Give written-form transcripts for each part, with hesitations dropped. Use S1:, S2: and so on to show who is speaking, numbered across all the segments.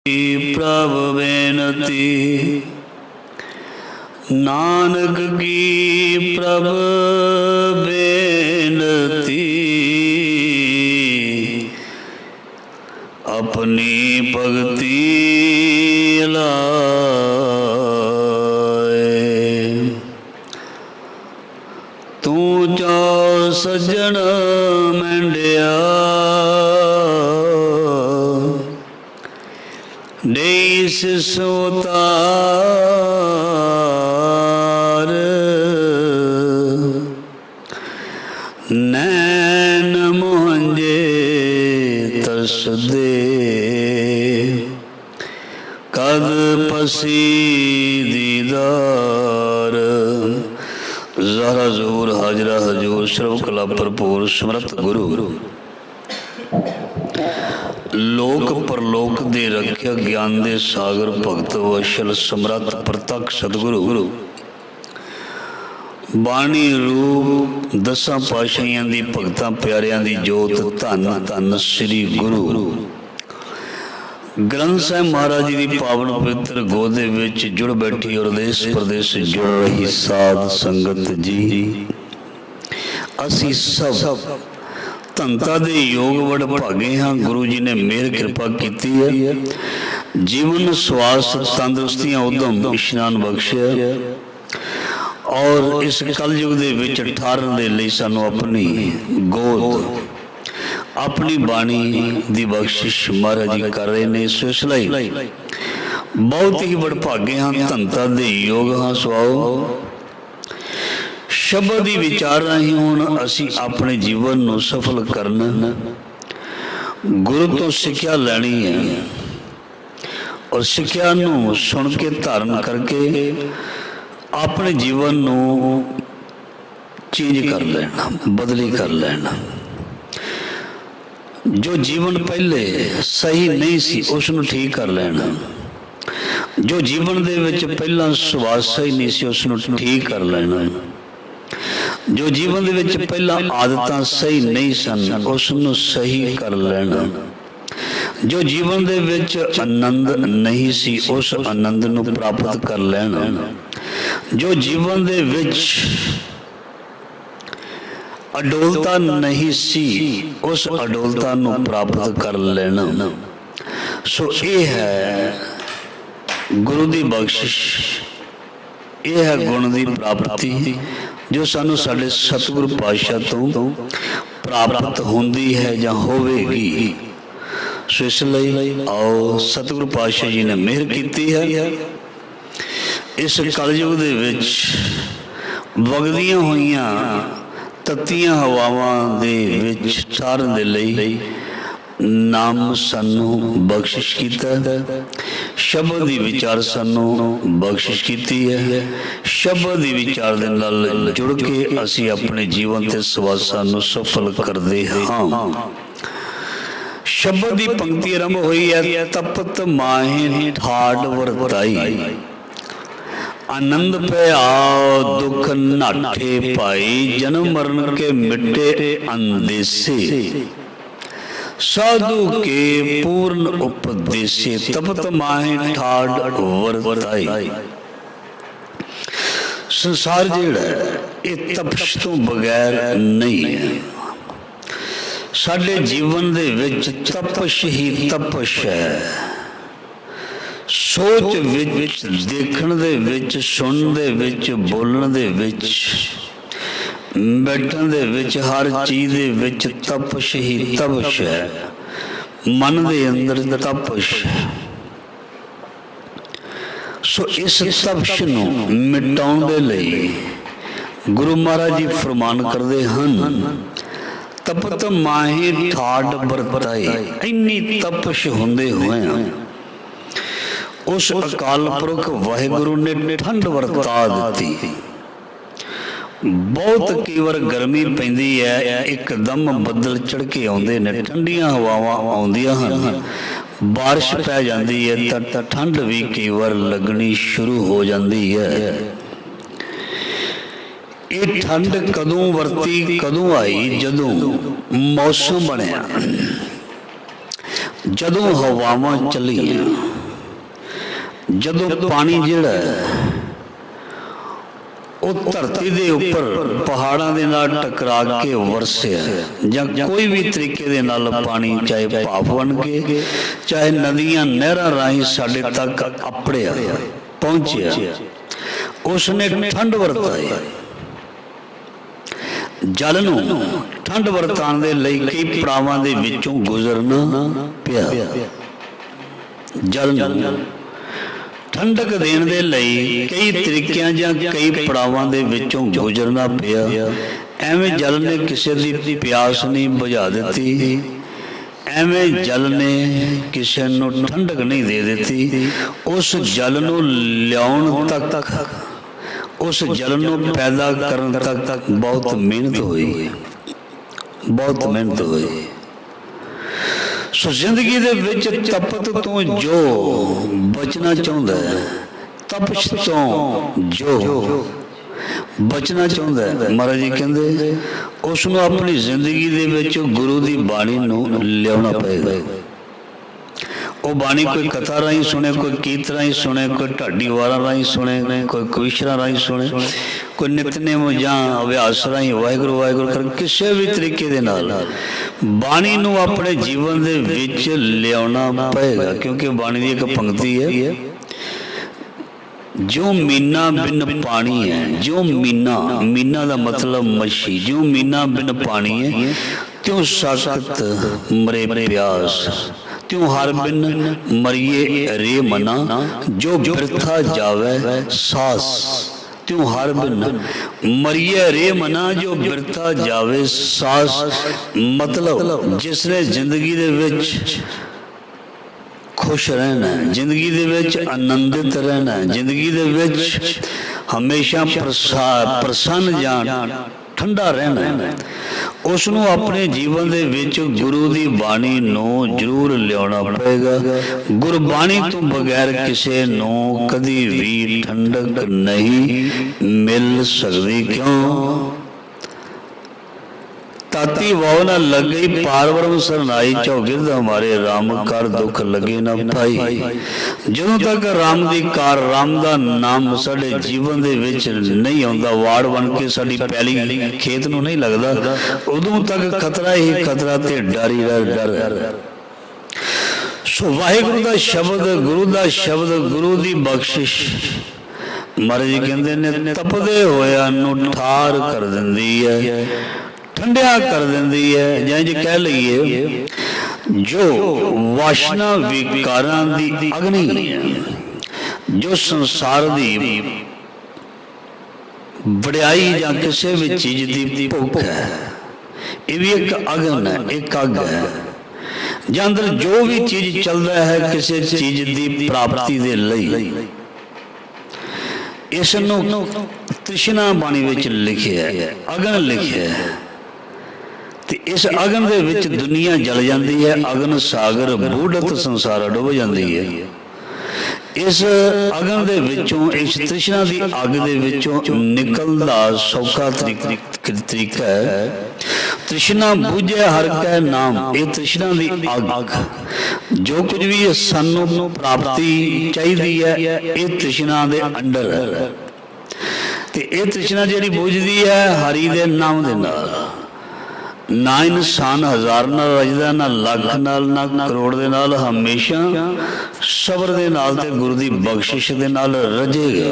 S1: प्रभ बेनती नानक की प्रभ बेनती अपनी भगति लाए। तू जो सज्जन मेंढिया देश सोतार नैन मुंजे तरस दे कद पसी दीदार। ज़हरा ज़ूर हाजरा हजूर सर्व कला भरपूर समर्थ गुरु लोक परलोक दे रखिया ज्ञान दे सागर भगत वशल समर्थ प्रतख सतगुरु बाणी रूप दसां पातशाहियां दी भगतां प्यारियां दी जोत धन धन श्री गुरु ग्रंथ साहिब महाराज जी दी पावन पवित्र गोद दे विच जुड़ बैठी और देश प्रदेश जुड़ रही साध संगत जी असी सब धनता दे योग वड भागे हाँ। गुरु जी ने मेहर कृपा की है, जीवन स्वास तंदुरुस्तियां उदम इशनान बख्शिया और इस कलयुग दे विच ठारन दे लई सानू अपनी गोद अपनी बाणी दी बख्शिश महाराज जी कर रहे ने। सो इसलिए बहुत ही बड़ भागे हाँ, धनता दे योग हाँ। सुआओ शब्द ही विचार राही हुण असी अपने जीवन नूं सफल करना गुरु तो सिक्ख्या लैनी है और सिक्ख्या नूं सुन के धारण करके अपने जीवन नूं चेंज कर लेना, बदली कर लेना। जो जीवन पहले सही नहीं सी उसनूं ठीक कर लेना, जो जीवन दे विच पहला सुभाव सही नहीं सी उसनूं ठीक कर लेना, जो जीवन दे विच पहला आदतां सही नहीं सन उसनूं सही कर लेना, जो जीवन दे विच आनंद नहीं सी उस आनंद नूं प्राप्त कर लेना, जो जीवन दे विच अडोलता नहीं सी उस अडोलता नूं प्राप्त कर लेना। सो ये है गुरु दी बख्शिश, ये है गुण दी प्राप्ति जो सानू साडे सतगुरु पातशाह तो प्राप्त होंदी है या होवेगी। सो इसलिए आओ सतगुरु पातशाह जी ने मेहर की है इस कलयुग दे विच वगदियां होइयां तत्तियां हवावां दे विच ठहरन दे लई नाम सानू बख्शिश कीता है, शब्द दी विचार सानू बख्शिश कीती है। शब्द दी विचार दे नाल जुड़ के असी अपने जीवन ते सवासां नू सफल करदे हां। शब्द दी पंक्ति आरंभ हुई है, तपत माहे ठाड़ वरताई आनंद पे आओ दुख नाठे पाई जन्म मरण के मिटे अंदेसे साधु के पूर्ण उपदेशे तपत माहे ठाड़ वरताई। संसार जिहड़ा ये तपश तो बगैर नहीं है। साडे जीवन दे विच तपश ही तपश है। सोच विच देखण दे विच सुनन दे विच बोलण दे विच बैठण दे विच हर चीज दे विच तपश ही तपश है। मन दे अंदर तपश है। सो इस तपश नूं मिटाउण दे लई गुरु महाराज जी फरमान करदे हन, तपत माहे ठाड़ वरताई। इन्नी तपश हुंदे होए उस अकाल पुरख वाहिगुरु ने ठंड वरता दी। बहुत कई बार गर्मी पैंदी है, एकदम बदल चढ़ के आउंदे ने, ठंडियां हवावां आउंदियां हन, बारिश पै जाती है तो ठंड भी कई बार लगनी शुरू हो जाती है। ये ठंड कदों वरती कदों आई जदों मौसम बनया, जदों हवावां चलियां। ਜਦੋਂ ਪਾਣੀ ਜਿਹੜਾ ਉਹ ਧਰਤੀ ਦੇ ਉੱਪਰ ਪਹਾੜਾਂ ਦੇ ਨਾਲ ਟਕਰਾ ਕੇ ਵਰਸਿਆ ਜਾਂ ਕੋਈ ਵੀ ਤਰੀਕੇ ਦੇ ਨਾਲ ਪਾਣੀ, ਚਾਹੇ ਭਾਫ ਬਣ ਕੇ, ਚਾਹੇ ਨਦੀਆਂ ਨਹਿਰਾਂ ਰਾਹੀਂ ਸਾਡੇ ਤੱਕ ਆਪੜਿਆ ਪਹੁੰਚਿਆ, ਉਸਨੇ ਠੰਡ ਵਰਤਾਈ। ਜਲ ਨੂੰ ਠੰਡ ਵਰਤਾਉਣ ਦੇ ਲਈ ਕਈ ਪੜਾਵਾਂ ਦੇ ਵਿੱਚੋਂ ਗੁਜ਼ਰਨਾ ਪਿਆ। ਜਲ ਨੂੰ ਠੰਡਕ ਦੇਣ ਦੇ ਲਈ ਕਈ ਤਰੀਕਿਆਂ ਜਾਂ ਕਈ ਪੜਾਵਾਂ ਦੇ ਵਿੱਚੋਂ ਗੁਜ਼ਰਨਾ ਪਿਆ। ਐਵੇਂ ਜਲ ਨੇ ਕਿਸੇ ਦੀ ਪਿਆਸ ਨਹੀਂ ਬੁਝਾ ਦਿੱਤੀ, ਐਵੇਂ ਜਲ ਨੇ ਕਿਸੇ ਨੂੰ ਠੰਡਕ ਨਹੀਂ ਦੇ ਦਿੱਤੀ। ਉਸ ਜਲ ਨੂੰ ਲਿਆਉਣ ਤੱਕ, ਉਸ ਜਲ ਨੂੰ ਪੈਦਾ ਕਰਨ ਤੱਕ ਬਹੁਤ ਮਿਹਨਤ ਹੋਈ, ਬਹੁਤ ਮਿਹਨਤ ਹੋਈ। ਸੋ ਜ਼ਿੰਦਗੀ ਦੇ ਵਿੱਚ ਤਪਤ ਤੋਂ ਜੋ ਬਚਣਾ ਚਾਹੁੰਦਾ ਹੈ, ਤਪਸ਼ ਤੋਂ ਜੋ ਬਚਣਾ ਚਾਹੁੰਦਾ ਹੈ, ਮਹਾਰਾਜ ਜੀ ਕਹਿੰਦੇ ਉਸ ਨੂੰ ਆਪਣੀ ਜ਼ਿੰਦਗੀ ਦੇ ਵਿੱਚ ਗੁਰੂ ਦੀ ਬਾਣੀ ਨੂੰ ਲਿਆਉਣਾ ਪਏਗਾ। ਉਹ ਬਾਣੀ ਕੋਈ ਕਥਾ ਰਾਹੀਂ ਸੁਣੇ, ਕੋਈ ਕੀਰਤ ਰਾਹੀਂ ਸੁਣੇ, ਕੋਈ ਢਾਡੀ ਵਾਰਾਂ ਰਾਹੀਂ ਸੁਣੇ, ਕੋਈ ਕਵਿਸ਼ਰਾਂ ਰਾਹੀਂ ਸੁਣੇ, ਕੋਈ ਨਿਤਨੇਮ ਜਾਂ ਅਭਿਆਸ ਰਾਹੀਂ ਵਾਹਿਗੁਰੂ ਵਾਹਿਗੁਰੂ ਕਰ, ਕਿਸੇ ਵੀ ਤਰੀਕੇ ਦੇ ਨਾਲ ਬਾਣੀ ਨੂੰ ਆਪਣੇ ਜੀਵਨ ਦੇ ਵਿੱਚ ਲਿਆਉਣਾ ਪਏਗਾ। ਕਿਉਂਕਿ ਬਾਣੀ ਦੀ ਇੱਕ ਪੰਕਤੀ ਹੈ, ਜੋ ਮੀਨਾ ਬਿਨ ਪਾਣੀ ਹੈ, ਜੋ ਮੀਨਾ ਦਾ ਮਤਲਬ ਮੱਛੀ, ਜੋ ਮੀਨਾ ਬਿਨ ਪਾਣੀ ਹੈ, ਤਿਉ ਸਾਖਤ ਮਰੇ ਪਿਆਸ, त्यों हर बिन मरिए रे मना, जो बिरथा जावे सास। त्यों हर बिन मरिए रे मना, जो बिरथा जावे सास। मतलब जिसने जिंदगी दे विच खुश रहना, जिंदगी दे विच आनंदित रहना, जिंदगी दे विच हमेशा प्रसन्न जान ठंडा रहना, उसनों अपने जीवन दे विच गुरु दी बाणी नूं जरूर लियाउणा पएगा। गुरबाणी तो बगैर किसी नूं कदी भी ठंडक नहीं मिल सकती। क्यों? ताती वाव न लग गई पारवरम सरनाई, चौगिरद हमारे राम कर दुख लगे न पाई। ਜਦੋਂ तक राम दी कार, राम दा नाम साडे जीवन दे विच नहीं आउंदा, वाड़ बन के साडी पैली खेत नूं नहीं लगदा, उदों तक खतरा ही खतरा ते डर ही डर। सो वाहिगुरू दा शब्द, गुरु दा शब्द, गुरु दी बख्शिश महाराज जी कहंदे ने तपदे होया नूं ठार कर दिंदी है, ठंडिया कर देंदी है। जां जी कह लईए जो वासना विकारां दी अग्नि है, जो संसार दी वड्याई जां किसी भी चीज दी भुख है, ये भी एक अग्न है, एक अग है। जां अंदर जो भी चीज चलता है किसी चीज दी प्राप्ति दे लई, इस नूं तृष्णा बाणी विच लिखिया है, अग्न लिखिया है। ते इस अगन दे विच दुनिया जल जाती है, अगन सागर बूढ़त संसार डुब जाती है। इस अगन दे विचों, इस तृष्णा की अग दे विचों निकलदा सौखा तरीका है, तृष्णा बुझे हर कै नाम। ये तृष्णा की अग, जो कुछ भी सानू प्राप्ति चाहिए है, ये तृष्णा दे अंडर है। ते ये तृष्णा जिहड़ी बुझदी है हरि दे नाम दे नाल। ना इंसान हज़ार नाल रजदा, ना लख नाल, ना करोड़ दे नाल, हमेशा सबर दे नाल ते गुरु दी बख्शिश दे नाल रजेगा।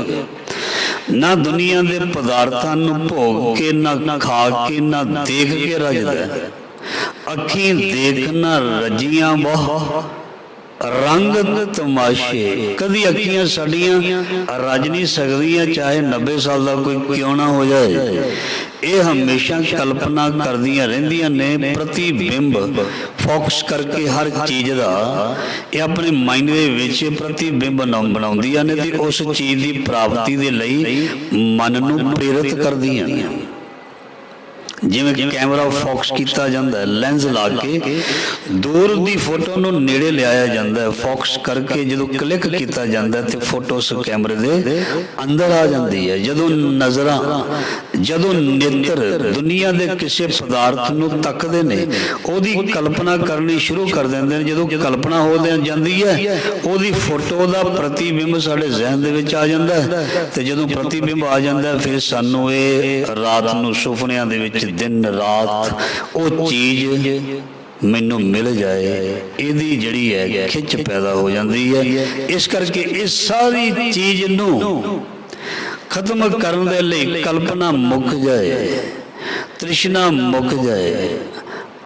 S1: ना दुनिया दे पदार्थां नूं भोग के, ना खा के, ना देख के रजदा। अखीं देखना रजियां बहु रंग तमाशे, कदी अखियां साडियां रज नहीं सकदियां, चाहे 90 साल का कोई क्यों ना हो जाए। ये हमेशा कल्पना करदियां रहिंदियां ने, प्रतिबिंब फोकस करके हर चीज़ का ये अपने माइंड दे विच प्रतिबिंब बनाउंदियां ने, ते उस चीज़ की प्राप्ति दे लई मन नूं प्रेरित करदियां। ਜਿਵੇਂ ਕੈਮਰਾ ਫੋਕਸ ਕੀਤਾ ਜਾਂਦਾ, ਲੈਂਸ ਲਾ ਕੇ ਦੂਰ ਦੀ ਫੋਟੋ ਨੂੰ ਨੇੜੇ ਲਿਆਇਆ ਜਾਂਦਾ, ਫੋਕਸ ਕਰਕੇ ਜਦੋਂ ਕਲਿੱਕ ਕੀਤਾ ਜਾਂਦਾ ਤੇ ਫੋਟੋ ਉਸ ਕੈਮਰੇ ਦੇ ਅੰਦਰ ਆ ਜਾਂਦੀ ਹੈ। ਜਦੋਂ ਨਜ਼ਰਾਂ, ਜਦੋਂ ਨੇਤਰ ਦੁਨੀਆ ਦੇ ਕਿਸੇ ਪਦਾਰਥ ਨੂੰ ਤੱਕਦੇ ਨੇ, ਉਹਦੀ ਕਲਪਨਾ ਕਰਨੀ ਸ਼ੁਰੂ ਕਰ ਦਿੰਦੇ ਨੇ। ਜਦੋਂ ਕਲਪਨਾ ਹੋ ਜਾਂਦੀ ਹੈ, ਉਹਦੀ ਫੋਟੋ ਦਾ ਪ੍ਰਤੀਬਿੰਬ ਸਾਡੇ ਜ਼ਿਹਨ ਦੇ ਵਿੱਚ ਆ ਜਾਂਦਾ ਹੈ, ਤੇ ਜਦੋਂ ਪ੍ਰਤੀਬਿੰਬ ਆ ਜਾਂਦਾ ਫਿਰ ਸਾਨੂੰ ਇਹ ਰਾਤ ਨੂੰ ਸੁਪਨਿਆਂ ਦੇ ਵਿੱਚ ਦਿਨ ਰਾਤ ਉਹ ਚੀਜ਼ ਮੈਨੂੰ ਮਿਲ ਜਾਏ, ਇਹਦੀ ਜਿਹੜੀ ਹੈ ਖਿੱਚ ਪੈਦਾ ਹੋ ਜਾਂਦੀ ਹੈ। ਇਸ ਕਰਕੇ ਇਸ ਸਾਰੀ ਚੀਜ਼ ਨੂੰ ਖਤਮ ਕਰਨ ਦੇ ਲਈ ਕਲਪਨਾ ਮੁੱਕ ਜਾਏ, ਤ੍ਰਿਸ਼ਨਾ ਮੁੱਕ ਜਾਏ,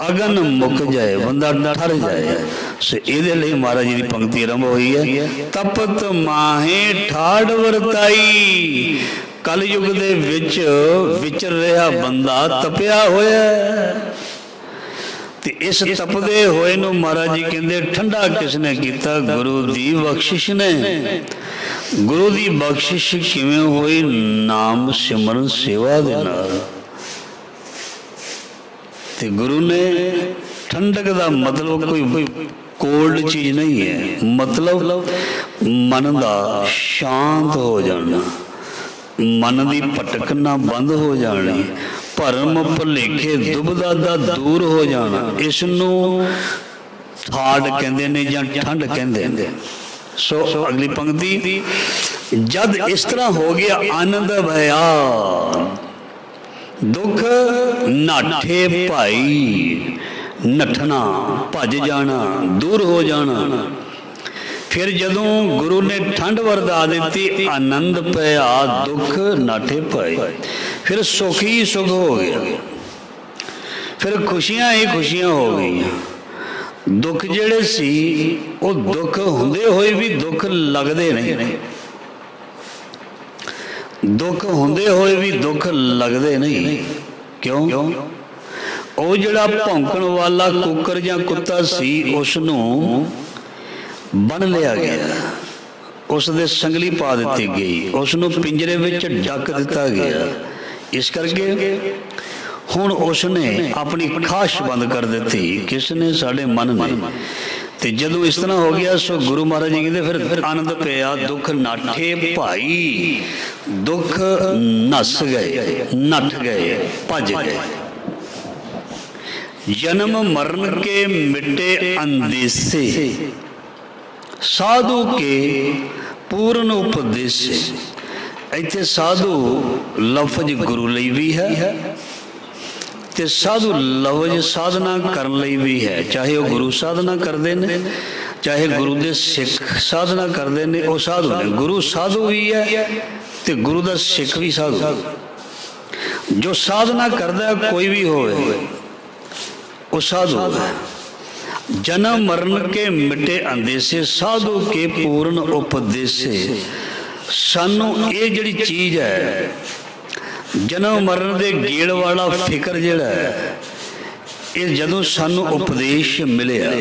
S1: ਅਗਨ ਮੁੱਕ ਜਾਏ, ਬੰਦਾ ਠਰ ਜਾਏ। ਸੋ ਇਹਦੇ ਲਈ ਮਹਾਰਾਜ ਜੀ ਦੀ ਪੰਕਤੀ ਆਰੰਭ ਹੋਈ ਹੈ, ਤਪਤ ਮਾਹੇ ਠਾੜ ਵਰਤਾਈ। ਕਲਯੁਗ ਦੇ ਵਿੱਚ ਵਿਚਰ ਰਿਹਾ ਬੰਦਾ ਤਪਿਆ ਹੋਇਆ, ਤੇ ਇਸ ਤਪਦੇ ਹੋਏ ਨੂੰ ਮਹਾਰਾਜ ਜੀ ਕਹਿੰਦੇ ਠੰਡਾ ਕਿਸ ਨੇ ਕੀਤਾ? ਗੁਰੂ ਦੀ ਬਖਸ਼ਿਸ਼ ਨੇ। ਗੁਰੂ ਦੀ ਬਖਸ਼ਿਸ਼ ਕਿਵੇਂ ਹੋਈ? ਨਾਮ ਸਿਮਰਨ ਸੇਵਾ ਦੇ ਨਾਲ। ਤੇ ਗੁਰੂ ਨੇ, ਠੰਡਕ ਦਾ ਮਤਲਬ ਕੋਈ ਕੋਲਡ ਚੀਜ਼ ਨਹੀਂ ਹੈ, ਮਤਲਬ ਮਨ ਦਾ ਸ਼ਾਂਤ ਹੋ ਜਾਣਾ, ਮਨ ਦੀ ਭਟਕਣਾ ਬੰਦ ਹੋ ਜਾਣੀ, ਭਰਮ ਭੁਲੇਖੇ ਦੁਬਦਾ ਦਾ ਦੂਰ ਹੋ ਜਾਣਾ। ਇਸ ਨੂੰ ਠਾੜ ਕਹਿੰਦੇ ਨੇ ਜਾਂ ਠੰਡ ਕਹਿੰਦੇ ਨੇ। ਸੋ ਅਗਲੀ ਪੰਕਤੀ, ਜਦ ਇਸ ਤਰ੍ਹਾਂ ਹੋ ਗਿਆ ਆਨੰਦ ਭਇਆ, ਦੁੱਖ ਨਾਠੇ ਭਾਈ। ਨੱਠਣਾ, ਭੱਜ ਜਾਣਾ, ਦੂਰ ਹੋ ਜਾਣਾ। ਫਿਰ ਜਦੋਂ ਗੁਰੂ ਨੇ ਠੰਡ ਵਰਦਾ ਦਿੱਤੀ, ਆਨੰਦ ਪਿਆ, ਦੁੱਖ ਨਾਠੇ ਭਾਈ। ਫਿਰ ਸੁਖ ਹੀ ਸੁਖ ਹੋ ਗਿਆ, ਫਿਰ ਖੁਸ਼ੀਆਂ ਹੀ ਖੁਸ਼ੀਆਂ ਹੋ ਗਈਆਂ। ਦੁੱਖ ਜਿਹੜੇ ਸੀ ਉਹ ਦੁੱਖ ਹੁੰਦੇ ਹੋਏ ਵੀ ਦੁੱਖ ਲੱਗਦੇ ਨਹੀਂ, ਦੁੱਖ ਹੁੰਦੇ ਹੋਏ ਵੀ ਦੁੱਖ ਲੱਗਦੇ ਨਹੀਂ। ਕਿਉਂ? ਉਹ ਜਿਹੜਾ ਭੌਂਕਣ ਵਾਲਾ ਕੁੱਕਰ ਜਾਂ ਕੁੱਤਾ ਸੀ, ਉਸ ਨੂੰ ਬੰਨ ਲਿਆ ਗਿਆ, ਉਸ ਦੇ ਸੰਗਲੀ ਪਾ ਦਿੱਤੀ ਗਈ, ਉਸ ਨੂੰ ਪਿੰਜਰੇ ਵਿੱਚ ਢੱਕ ਦਿੱਤਾ ਗਿਆ। ਇਸ ਕਰਕੇ ਹੁਣ ਉਸ ਨੇ ਆਪਣੀ ਖਾਸ਼ ਬੰਦ ਕਰ ਦਿੱਤੀ। ਕਿਸ ਨੇ? ਸਾਡੇ ਮਨ ਨੇ। ਤੇ ਜਦੋਂ ਇਸ ਤਰ੍ਹਾਂ ਹੋ ਗਿਆ, ਸੋ ਗੁਰੂ ਮਹਾਰਾਜ ਜੀ ਕਹਿੰਦੇ ਫਿਰ ਆਨੰਦ ਪਿਆ, ਦੁੱਖ ਨਾਠੇ ਭਾਈ। ਦੁੱਖ ਨੱਸ ਗਏ, ਨੱਠ ਗਏ, ਭੱਜ ਗਏ। ਜਨਮ ਮਰਨ ਕੇ ਮਿਟੇ ਅੰਦੇਸੇ, ਸਾਧੂ ਕੇ ਪੂਰਨ ਉਪਦੇਸੇ। ਇੱਥੇ ਸਾਧੂ ਲਫ਼ਜ਼ ਗੁਰੂ ਲਈ ਵੀ ਹੈ, ਤੇ ਸਾਧੂ ਲਫ਼ਜ਼ ਸਾਧਨਾ ਕਰਨ ਲਈ ਵੀ ਹੈ। ਚਾਹੇ ਉਹ ਗੁਰੂ ਸਾਧਨਾ ਕਰਦੇ ਨੇ, ਚਾਹੇ ਗੁਰੂ ਦੇ ਸਿੱਖ ਸਾਧਨਾ ਕਰਦੇ ਨੇ, ਉਹ ਸਾਧੂ ਨੇ। ਗੁਰੂ ਸਾਧੂ ਵੀ ਹੈ ਤੇ ਗੁਰੂ ਦਾ ਸਿੱਖ ਵੀ ਸਾਧੂ। ਜੋ ਸਾਧਨਾ ਕਰਦਾ ਕੋਈ ਵੀ ਹੋਵੇ, ਉਹ ਸਾਧੂ ਹੈ। ਜਨਮ ਮਰਨ ਕੇ ਮਿਟੇ ਅੰਦੇਸੇ, ਸਾਧੂ ਕੇ ਪੂਰਨ ਉਪਦੇਸੇ। ਸਾਨੂੰ ਇਹ ਜਿਹੜੀ ਚੀਜ਼ ਹੈ, ਜਨਮ ਮਰਨ ਦੇ ਗੇੜ ਵਾਲਾ ਫਿਕਰ ਜਿਹੜਾ ਹੈ, ਇਹ ਜਦੋਂ ਸਾਨੂੰ ਉਪਦੇਸ਼ ਮਿਲਿਆ,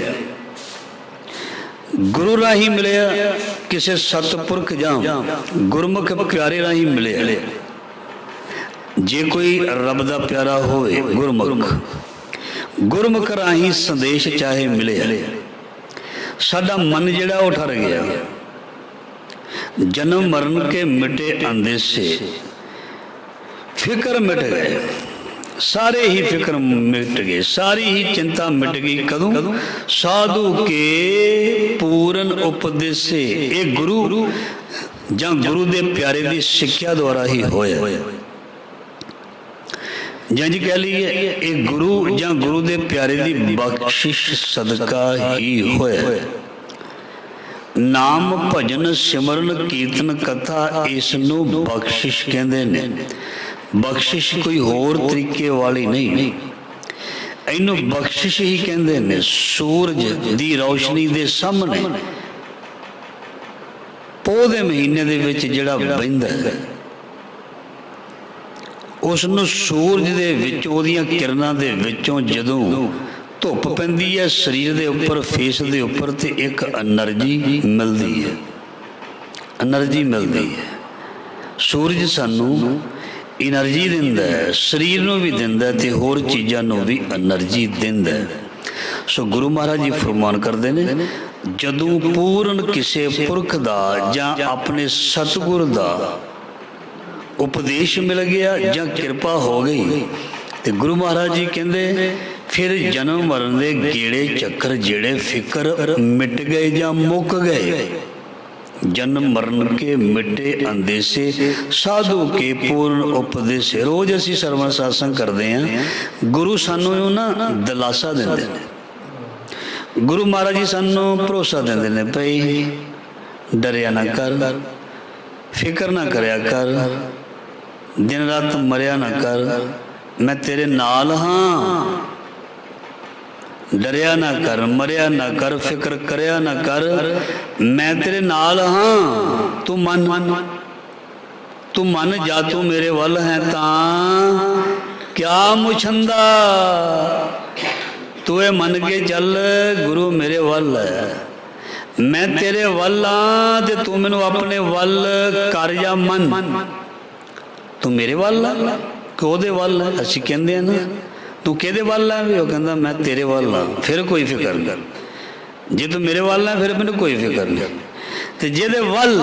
S1: ਗੁਰੂ ਰਾਹੀਂ ਮਿਲਿਆ, ਕਿਸੇ ਸਤਿਪੁਰਖ ਜਾਂ ਗੁਰਮੁਖ ਪਿਆਰੇ ਰਾਹੀਂ ਮਿਲਿਆ। ਜੇ ਕੋਈ ਰੱਬ ਦਾ ਪਿਆਰਾ ਹੋਵੇ, ਗੁਰਮੁਖ ਰਾਹੀਂ ਸੰਦੇਸ਼ ਚਾਹੇ ਮਿਲੇ, ਸਾਡਾ ਮਨ ਜਿਹੜਾ ਉਹ ਠਰ ਗਿਆ। ਜਨਮ ਮਰਨ ਕੇ ਮਿਟੇ ਅੰਦੇਸੇ, ਫਿਕਰ ਮਿਟ ਗਏ, ਸਾਰੇ ਹੀ ਫਿਕਰ ਮਿਟ ਗਏ, ਸਾਰੀ ਹੀ ਚਿੰਤਾ ਮਿਟ ਗਈ। ਕਦੋਂ? ਸਾਧੂ ਕੇ ਪੂਰਨ ਉਪਦੇਸੇ। ਇਹ ਗੁਰੂ ਜਾਂ ਗੁਰੂ ਦੇ ਪਿਆਰੇ ਦੀ ਸਿੱਖਿਆ ਦੁਆਰਾ ਹੀ ਹੋਇਆ। ਜਾਂ ਜੀ ਕਹਿ ਲਈਏ, ਇਹ ਗੁਰੂ ਜਾਂ ਗੁਰੂ ਦੇ ਪਿਆਰੇ ਦੀ ਬਖਸ਼ਿਸ਼ ਸਦਕਾ ਹੀ ਹੋਇਆ। ਨਾਮ ਭਜਨ ਸਿਮਰਨ ਕੀਰਤਨ ਕਥਾ, ਇਸ ਨੂੰ ਬਖਸ਼ਿਸ਼ ਕਹਿੰਦੇ ਨੇ। ਬਖਸ਼ਿਸ਼ ਕੋਈ ਹੋਰ ਤਰੀਕੇ ਵਾਲੀ ਨਹੀਂ, ਇਹਨੂੰ ਬਖਸ਼ਿਸ਼ ਹੀ ਕਹਿੰਦੇ ਨੇ। ਸੂਰਜ ਦੀ ਰੌਸ਼ਨੀ ਦੇ ਸਾਹਮਣੇ ਪੋਹ ਦੇ ਮਹੀਨੇ ਦੇ ਵਿੱਚ ਜਿਹੜਾ ਬਹਿੰਦਾ ਹੈ, ਉਸ ਨੂੰ ਸੂਰਜ ਦੇ ਵਿੱਚ, ਉਹਦੀਆਂ ਕਿਰਨਾਂ ਦੇ ਵਿੱਚੋਂ ਜਦੋਂ ਧੁੱਪ ਪੈਂਦੀ ਹੈ ਸਰੀਰ ਦੇ ਉੱਪਰ, ਫੇਸ ਦੇ ਉੱਪਰ, ਤੇ ਇੱਕ ਐਨਰਜੀ ਮਿਲਦੀ ਹੈ, ਐਨਰਜੀ ਮਿਲਦੀ ਹੈ। ਸੂਰਜ ਸਾਨੂੰ एनर्जी दिंदा है, शरीर नूं भी दिंदा है ते होर चीज़ां नूं भी एनर्जी दिंदा है। सो गुरु महाराज जी फरमान करते हैं, जदों पूर्ण किसी पुरख दा जां अपने सतगुर दा उपदेश मिल गया जां कृपा हो गई तो गुरु महाराज जी कहते फिर जन्म मरण के गेड़े चक्कर जेड़े फिक्र मिट गए जां मुक गए। जन्म मरण के मिटे अंदेशे साधु के पूर्ण उपदेश। रोज असी सरवण सत्संग करते हैं, गुरु सानू ना दिलासा देंदे ने। गुरु महाराज जी सानू भरोसा देंदे ने, भई डरिया ना कर, फिक्र ना करया कर, दिन रात मरिया ना कर, मैं तेरे नाल हाँ। डरिया ना कर, मरिया ना कर, फिक्र करया ना कर, मैं तेरे नाल हाँ। तू मन जा, तू मेरे वल है तां क्या मुछंदा। तू ये मन के चल, गुरु मेरे वल है, मैं तेरे वल हाँ ते तू मैनू अपने वल कर जा मन। तू मेरे वल है कि ओहदे वल है? असीं कहंदे हैं ना, तू किहदे वल है? भी वो कहंदा मैं तेरे वल हाँ, फिर कोई फिक्र नहीं। जे तू मेरे वल है फिर मैनू कोई फिक्र नहीं। ते जिहदे वल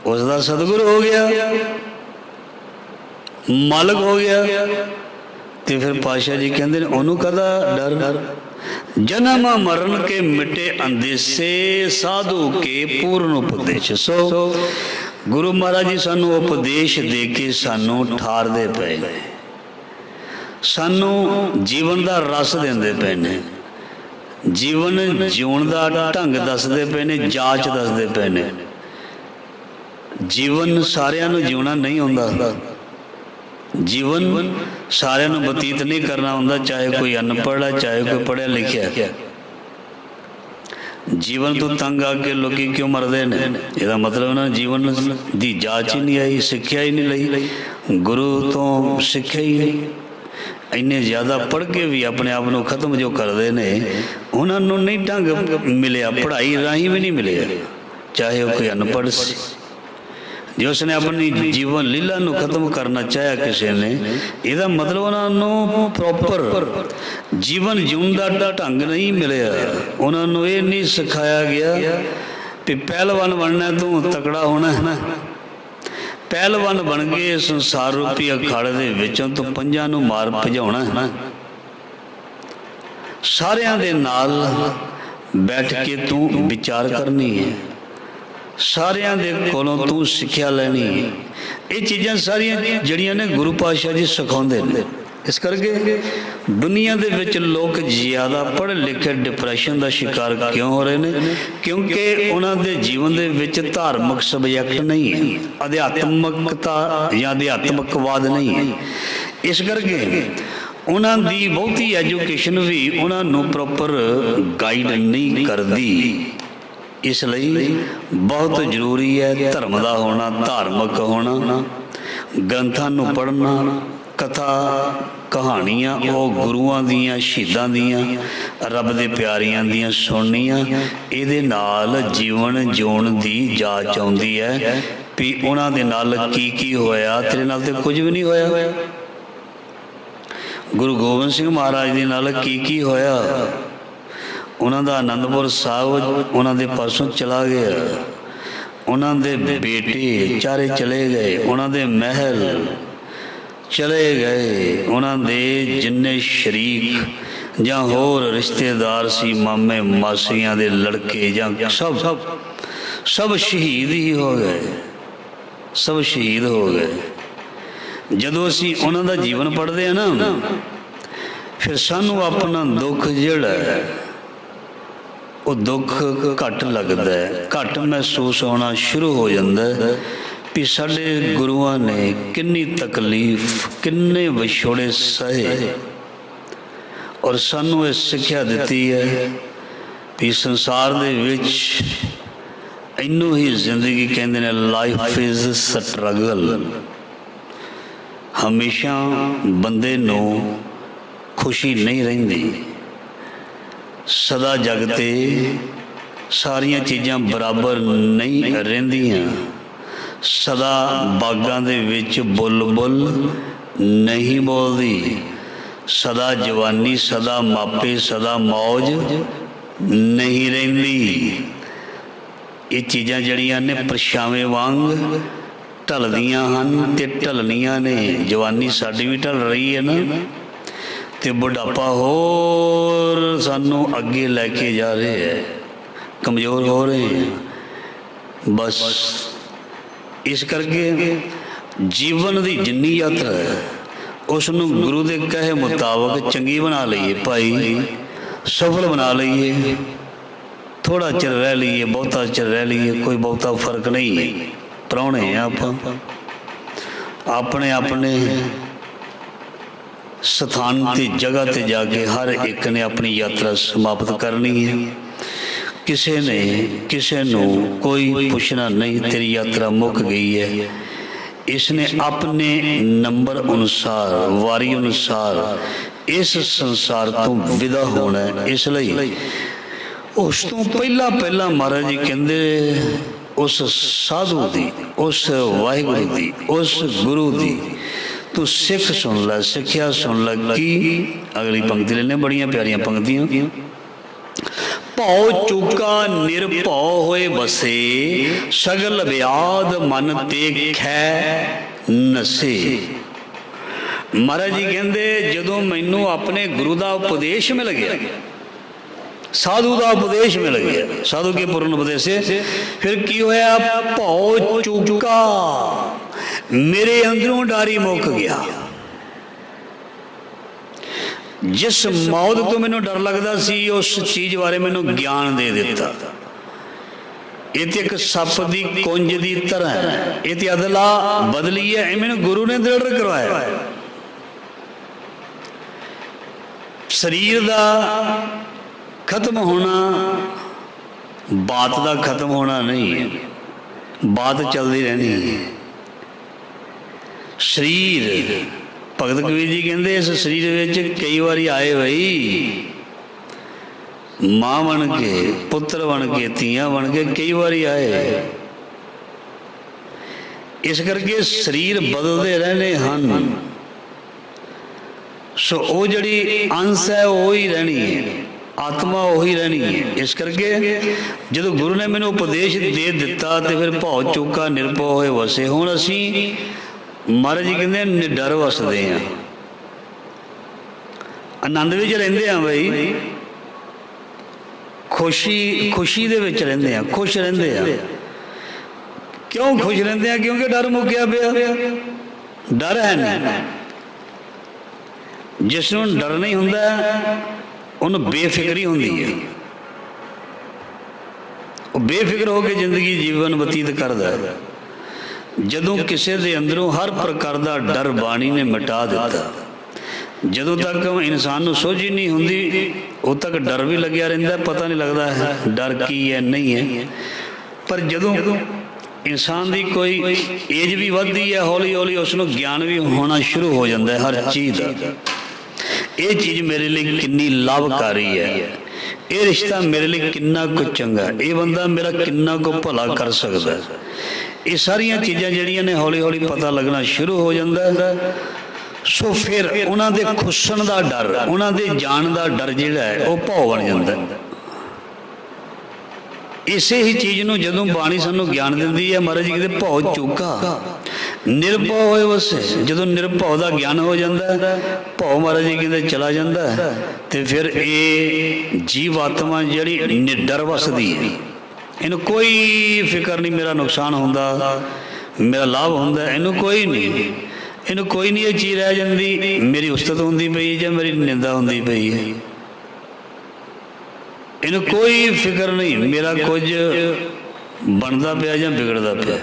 S1: उसदा सतगुर हो गया, मालक हो गया, तो फिर पातशाह जी कहते हैं ओनू कदा डर। जन्म मरण के मिटे अंदेशे साधु के पूर्ण उपदेश। सो गुरु महाराज जी सानू उपदेश दे के सानू ठारदे पे ने, सानू जीवन का रस देंदे पे ने, जीवन जीवन का ढंग दसदे पे ने, जाच दसदे पे ने। जीवन सारिਆਂ ਨੂੰ जीवना नहीं ਹੁੰਦਾ, जीवन सारिਆਂ ਨੂੰ बतीत नहीं करना ਹੁੰਦਾ, चाहे कोई अनपढ़ है चाहे कोई पढ़िया लिखिया। जीवन तो तंग आके लोग क्यों मरते हैं? यदा मतलब ना जीवन की जांच ही नहीं आई, सिक्ख्या ही नहीं लई, गुरु तो सिक्ख्या ही नहीं। इन्ने ज़्यादा पढ़ के भी अपने आप को खत्म जो करते हैं, उन्होंने नहीं ढंग मिले, पढ़ाई राही भी नहीं मिले, चाहे वो कोई अनपढ़ सी। जो उसने अपनी जीवन लीला नू खत्म करना चाहा किसी ने, यदा मतलब उन्होंने प्रॉपर जीवन जीवन का ढंग नहीं मिलया। उन्होंने ये नहीं सिखाया गया कि पहलवान बनना तू तकड़ा होना है ना, पहलवान बन के संसार रूपी अखाड़े दे विचों तो पंजां नू मार भजाउणा है ना। सारियां दे नाल बैठ के तू विचार करनी है, सारियां दे कोलों तू सिक्ख्या लैनी है। ये चीज़ां सारियां जड़ियां ने गुरु पातशाह जी सिखाउंदे ने। इस करके दुनिया दे विच लोग ज़्यादा पढ़े लिखे डिप्रैशन का शिकार क्यों हो रहे हैं? क्योंकि उन्होंने दे जीवन दे विच धार्मिक सबजैक्ट नहीं है, अध्यात्मकता या अध्यात्मकवाद नहीं है। इस करके उन्होंने बहुती एजुकेशन भी उन्होंने प्रॉपर गाइड नहीं करती। इसलिए बहुत जरूरी है धर्म का होना, धार्मिक होना, ग्रंथां नूं पढ़ना, कथा कहानियाँ वो गुरुआं दियां शहीदां दियां रब दे प्यारियां दियां सुननियां। इहदे नाल जीवन जीउण दी जाच आउंदी है भी उन्हां दे नाल की होया, तेरे नाल ते कुछ भी नहीं होया। गुरु गोबिंद सिंह महाराज दे नाल की होया? उन्हां दा आनंदपुर साहिब उन्हां दे पासों चला गया, उन्हां दे बेटे चारे चले गए, उन्हां दे महल चले गए, उन्होंने जिन्ने शरीक जां होर रिश्तेदार सी, मामे मासियां दे लड़के जां सब शहीद ही हो गए, सब शहीद हो गए। जदों असीं उन्हां दा जीवन पढ़ते हैं ना, फिर सानू अपना दुख जिहड़ा है वो दुख घट लगता है, घट महसूस होना शुरू हो जाता है भी साडे गुरुआं ने किन्नी तकलीफ किन्ने विछोड़े सहे और सानू ये सिक्ख्या दिती है भी संसार दे विच इनू ही जिंदगी कहते हैं, लाइफ इज स्ट्रगल। हमेशा बंदे नू खुशी नहीं रहिंदी, सदा जगते सारियां चीज़ां बराबर नहीं रहिंदियां, सदा बागां दे विच बुलबुल नहीं बोलदी, सदा जवानी सदा मापे सदा मौज नहीं रहिंदी। ये चीज़ां जड़ियां ने परछावें वांग ढलदियां हन ते ढलनियां ने। जवानी साडी भी ढल रही है ना, ते बुढ़ापा होर सानू अगे लैके जा रहे है, कमज़ोर हो रहे हैं। बस इस करके जीवन की जिन्नी यात्रा है उसनू गुरु के कहे मुताबक चंगी बना लीए भाई, सफल बना लीए। थोड़ा चिर रह लीए, बहुता चिर रह लीए, कोई बहुता फर्क नहीं है। प्राहुणे हैं आप अपने अपने स्थान ते जगह ते जाके हर एक ने अपनी यात्रा समाप्त करनी है। किसे नू कोई पूछना नहीं तेरी यात्रा मुक गई है। इसने अपने नंबर अनुसार वारी अनुसार इस संसार तो विदा होना है। इसलिए उस तो पहला पहला महाराज जी कहते उस साधु दी, उस वाहिगुरु दी, उस गुरु दी तू सिख सुन लै, सिक्ख्या सुन लै। की अगली पंक्ति लेने, बड़ियां प्यारियां पंक्तियां। भौ चूका निरभौ होए बसे, सगल व्याध मन ते खै नसे। महाराज जी कहते जदों मैनू अपने गुरु का उपदेश मिल गया, साधु का उपदेश मिल गया, साधु के पूर्ण उपदेश से फिर की होया, भौ चूका मेरे अंदरों डारी मुक गया। जिस मौत तो मैनू डर लगता सी उस चीज़ बारे मैनू ज्ञान दे दिता। ये तो एक सप की कुंज की तरह है, ये तो अदला बदली है, मैनू गुरु ने दृढ़ करवाया। शरीर का खत्म होना बात का खत्म होना नहीं है, बात चलती रहनी है। शरीर भगत कबीर जी कहते इस शरीर में कई बार आए भाई, मां बन के, पुत्र बन के, धीआं बन के कई बार आए। इस करके शरीर बदलते रहने हैं। सो वो जड़ी अंश है वो ही रहनी है, आत्मा वही रहनी है। इस करके जो गुरु ने मैंने उपदेश दे दिता तो फिर भौ चूका निरभौ होए वसे। हुण असी महाराज जी कहते निडर वसते हैं, आनंद विच रहिंदे हैं भाई, खुशी दे विच रहिंदे हैं, खुश रहिंदे हैं। क्यों खुश रहिंदे हैं? क्योंकि डर मुक्या पिया, डर है नहीं। जिसनूं डर नहीं हुंदा उन्हें बेफिक्री होंदी है, वो बेफिक्र होकर जिंदगी जीवन बतीत करता है। जदों किसी के अंदरों हर प्रकार का डर बाणी ने मिटा दिता, जदों तक इंसान को सोझ ही नहीं होंदी उदों तक डर भी लग्या रहिंदा, पता नहीं लगता है डर की है नहीं है। पर जदों इंसान की कोई एज भी बढ़ती है, हौली हौली उसनूं ज्ञान भी होना शुरू हो जाता है हर चीज़ का। ये चीज़ मेरे लिए कितनी लाभकारी है, ये रिश्ता मेरे लिए कितना कुछ चंगा, ये बंदा मेरा कितना को भला कर सकता है। ये सारिया चीज़ां जिहड़ियां ने हौली हौली पता लगना शुरू हो जाता है। सो फिर उन्होंने खुसन का डर, उन्होंने जान का डर जिहड़ा है वह भौ बन जाता है। इसे ही चीज़ नूं जदों बाणी सानू ज्ञान दिंदी है, महाराज जी कहते भौ चूका निरभौ होए वसे। जदों निरभौ का ज्ञान हो जाता है, भौ महाराज जी कहते चला जाता है, तो फिर ये जीव आत्मा जिहड़ी निडर वसदी है। इन्हूं कोई फिक्र नहीं मेरा नुकसान होंदा, मेरा लाभ होंदा, इन्हूं कोई नहीं, इन्हूं कोई नहीं ये चीज़ रह जाती मेरी उस्तत होंदी पई जां मेरी निंदा होंदी पई है। इन्हूं कोई फिक्र नहीं मेरा कुछ बनता पिया जां बिगड़ता पिया।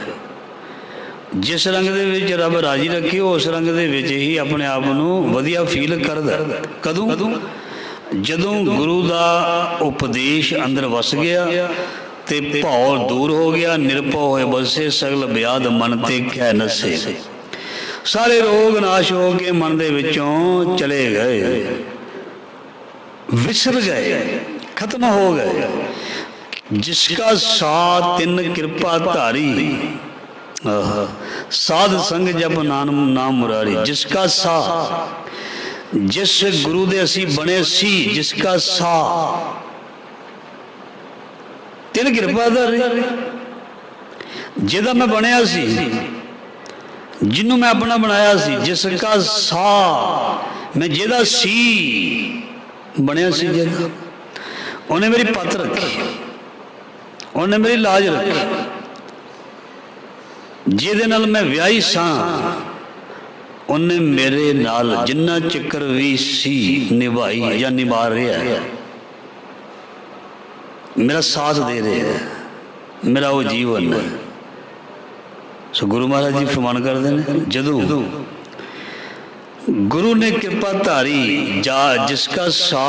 S1: जिस रंग दे विच रब राजी रखे उस रंग दे विच ही अपने आप नूं वधिया फील करदा। कदों? जदों गुरु का उपदेश अंदर वस गया ते भौ दूर हो गया, निरभौ होए बसे, सगल व्याध मन ते खै नसे। सारे रोग नाश हो के मन दे विचों चले गए, विसर गए, खत्म हो गए। जिसका साथ तिन कृपा धारी, साध संग जप नाम नाम मुरारी, जिसका सा, जिस गुरु दे असी बने सी, जिसका सा तिन कृपाधारी, जिहदा मैं बनया सी, जिन्हों मैं अपना बनाया सी, जिसका सा मैं जिहदा सी बनया सी, जिहदा उन्हें मेरी पत रखी, उन्हें मेरी लाज रखी, जिहदे नाल मैं व्याही सां उन्हें मेरे नाल जिन्ना चिकर भी सी निभाई या निभा रहा है, मेरा साथ दे रहा है, मेरा वो जीवन है। सो गुरु महाराज जी फरमान करते हैं, जदों गुरु ने कृपा धारी जा जिसका सा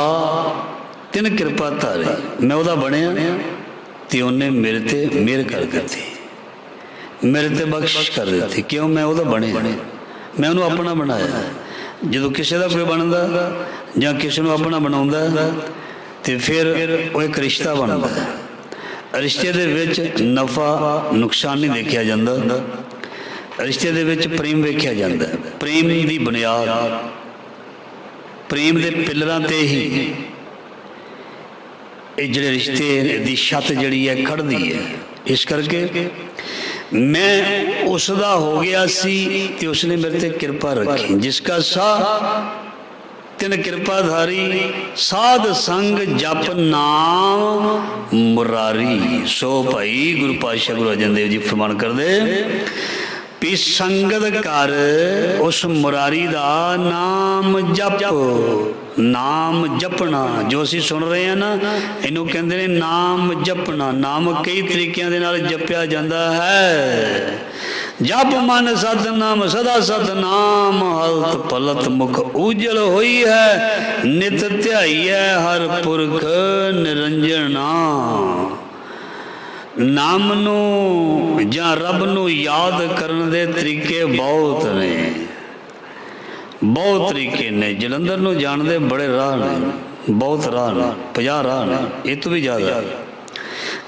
S1: तिन कृपा धारी, मैं वह बनया तो उन्हें मेरे ते मेहर कर दी, मेरे ते बख्शिश कर दी। क्यों? मैं वह बने, मैं उन्होंने अपना बनाया। जो किसी का कोई बनता या किसी को अपना बना तो फिर वो एक रिश्ता बनता है, रिश्ते दे विच नफा नुकसान नहीं देखा जाता, रिश्ते दे विच प्रेम वेख्या जाता है। प्रेम की बुनियाद, प्रेम के पिलरां ते ही ये जिहड़े रिश्ते की छत जिहड़ी है खड़दी है। इस करके मैं उसदा हो गया सी ते उसने मेरे ते कृपा रखी, जिसका सा तिन कृपाधारी, साध संग जप नाम मुरारी। सो भाई गुरु पातशाह गुरु अर्जन देव जी फरमान कर दे भी संगत कर उस मुरारी दा नाम जप, नाम जपना जो असी सुन रहे हैं ना, इनू कहते हैं नाम जपना। नाम कई तरीकों के नाल जपया जाता है। जप मन सतनाम सदा सतनाम, हलत पलत मुख उजल हुई है, नित ध्याई है हर पुरख निरंजना। नाम नू जां रब नू याद करने दे तरीके बहुत ने, बहुत तरीके ने। जलंधर नू जानते बड़े राह ने, बहुत राह ने, 50 राह ने, ये तो भी ज़्यादा।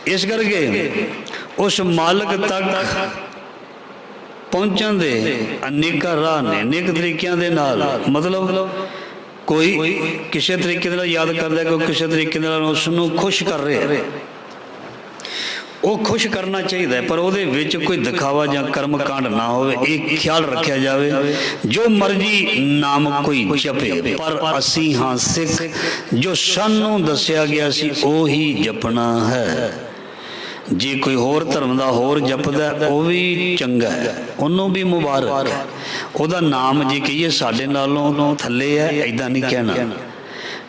S1: इस करके उस मालक तक पहुँचन दे अनेक राह ने, अनेक तरीकों के नाल। मतलब कोई किसी तरीके नाल याद करता, कोई किसी तरीके नाल उसनू खुश कर रहे, वो खुश करना चाहिए, पर वो कोई दिखावा या कर्म कांड ना हो, एक ख्याल रखा जाए। जो मर्जी नाम कोई जपे, पर असी हाँ सिख, जो सानू दसिया गया सी ही जपना है। जे कोई होर धर्म का होर जपदा वो भी चंगा है, उन्होंने भी मुबारक है। वह नाम जे कहिए साडे नालों थले है, ऐदा नहीं कहना,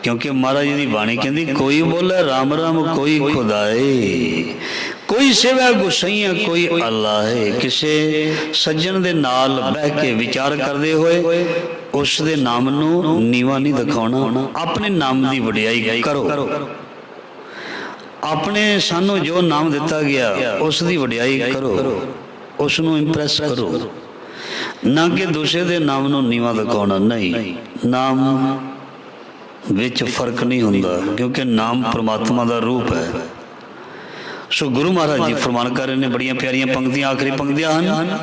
S1: क्योंकि महाराज जी की बाणी कहती कोई बोले राम राम कोई खुदाए, कोई सेवा गुसाइया कोई अल्लाह है। किसी सज्जन दे नाल बह के विचार करते हुए उस दे नाम नू नीवा नहीं दिखाना, अपने नाम की वडियाई करो। अपने सानू जो नाम दिता गया उसकी वडियाई करो, उसनू इंप्रैस करो, ना कि दूसरे दे नाम नू नीवा दिखाना। नहीं, नाम विच फर्क नहीं होता, क्योंकि नाम परमात्मा का रूप है। सो गुरु महाराज जी फरमान कर रहे हैं, बड़िया प्यारियां पंक्तियां, आखिरी पंक्तियां हैं।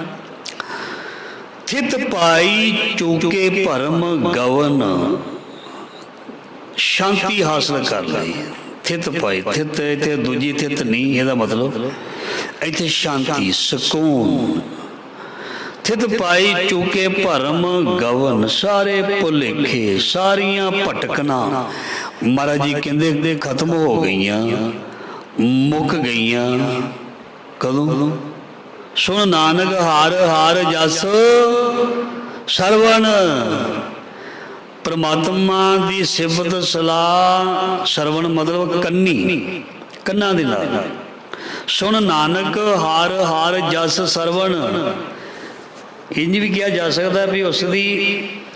S1: थित पाई चूके भरम गवन, शांति हासिल कर ली। थित पाई, थित इत्थे दूजी थित नहीं, यदा मतलब इत्थे शांति सुकून। थित पाई चूके भरम गवन, सारे भुलेखे सारियां भटकना महाराज जी कहते खत्म हो गई, मुक गई। कदों? सुन नानक हार हार जस सरवण, परमात्मा की सिफत सलाह। सरवण मतलब कन्नी, कन्ना दे नाल। सुन नानक हार हार जस सरवण, इंज भी किया जा सकता है भी उसकी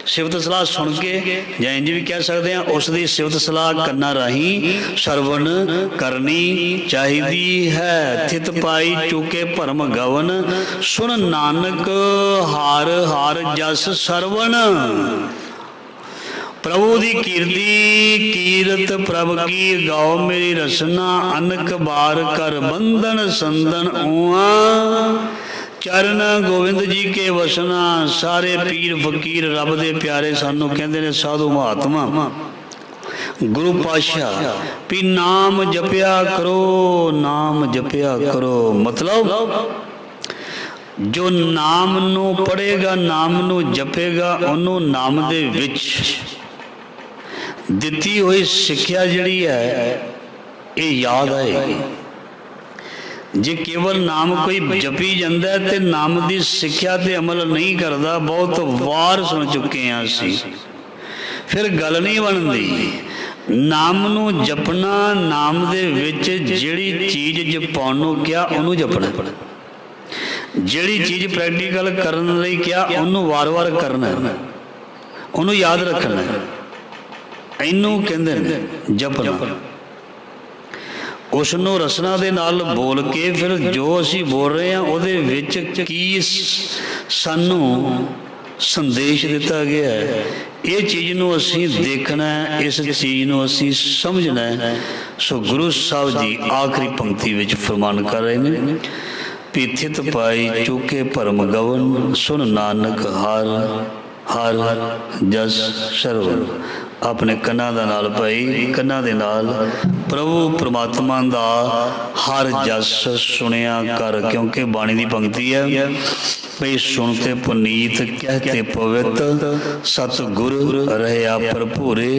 S1: सिफत सलाह सुन के, या इंज भी कह सकते हैं उसकी सिफत सलाह कन्ना राही सरवण करनी चाहिए है। थित पाई चूके भरम गवन, सुन नानक हार हार जस सरवण। प्रभु की कीर्ति कीरत प्रभ की गाओ मेरी रसना, अनक बार कर बंधन संदन उआ। चरण गोविंद जी के वसना सारे पीर फकीर रब दे प्यारे सानू कहते ने साधु महात्मा गुरु पातशाह भी नाम जपया करो, नाम जपया करो। मतलब जो नाम नू पढ़ेगा, नाम नू जपेगा, उन्हों नाम दे विच दिती हुई सिक्ख्या जिहड़ी है ये याद आएगी। जे केवल नाम कोई जपी जाता है तो नाम की सिक्ख्या ते अमल नहीं करता, बहुत वार सुन चुके हैं असी, फिर गल नहीं बनती। नाम नू जपना, नाम दे विच जिहड़ी चीज़ जपाउण नू किहा उहनूं जपना, जिहड़ी चीज़ प्रैक्टिकल करन लई किहा उहनूं वार-वार करना, उहनूं याद रखना, इनू कहंदे ने जपना। उसनों रसना दे नाल बोल के फिर जो असी बोल रहे हैं उहदे विच की सानू संदेश दिता गया है, ये चीज़ नू असी देखना है, इस चीज़ नू असी समझना है। सो गुरु साहब जी आखिरी पंक्ति विच फरमान कर रहे हैं, पीथित पाई चूके भरम गवन, सुन नानक हर हर जस सरवन। अपने कन्ना दे नाल भाई, कन्ना दे नाल प्रभु परमात्मा दा हर जस सुनिया कर, क्योंकि बाणी दी पंक्ति है भाई सुनते पुनीत कहते पवित्र, सतगुर रहया भरपूरे,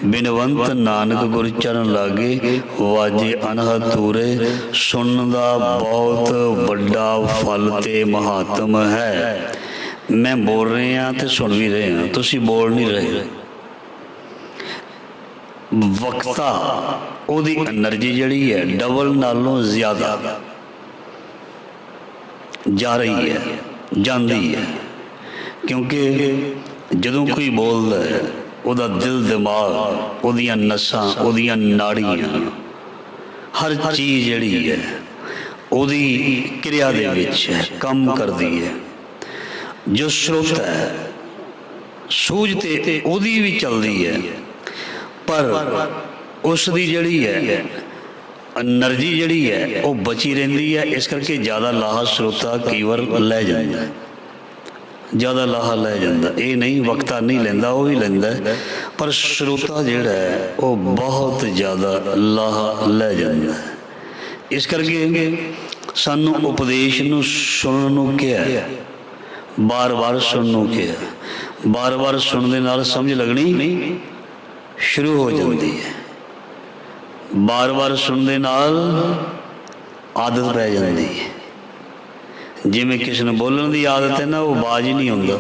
S1: बिनवंत नानक गुर चरण लागे, वाजे अनहद दूरे। सुनन दा बहुत वड्डा फल ते महात्म है। मैं बोल रहे हैं तो सुन भी रहे हैं, तुसी बोल नहीं रहे। वक्ता ओदी एनर्जी जिहड़ी है डबल नालों ज़्यादा जा रही है, जाती है, क्योंकि जदों कोई बोलता है उहदा दिल दिमाग, उहदियां नसां, उहदियां नाड़ियां, हर चीज़ जिहड़ी है उहदी क्रिया दे विच काम करदी है। जो श्रोता है सूझ ते उहदी भी चलदी है, पर उसकी जिहड़ी है एनर्जी जिहड़ी है वो बची रहिंदी है। इस करके ज़्यादा लाहा श्रोता कई बार लै जाता है, ज़्यादा लाहा लै जाता, ये नहीं वक्ता नहीं लैंदा, वो भी लैंदा है, पर श्रोता जिहड़ा है वो बहुत ज़्यादा लाहा लै जाता है। इस करके सानू उपदेश नू सुनन नू किहा, बार बार सुनन किहा, बार बार सुनने नाल समझ लगनी शुरू हो जाती है, बार बार सुनने नाल आदत पै जाती है। जिमें किसी ने बोलन की आदत है ना, वो बाज ही नहीं आंदा,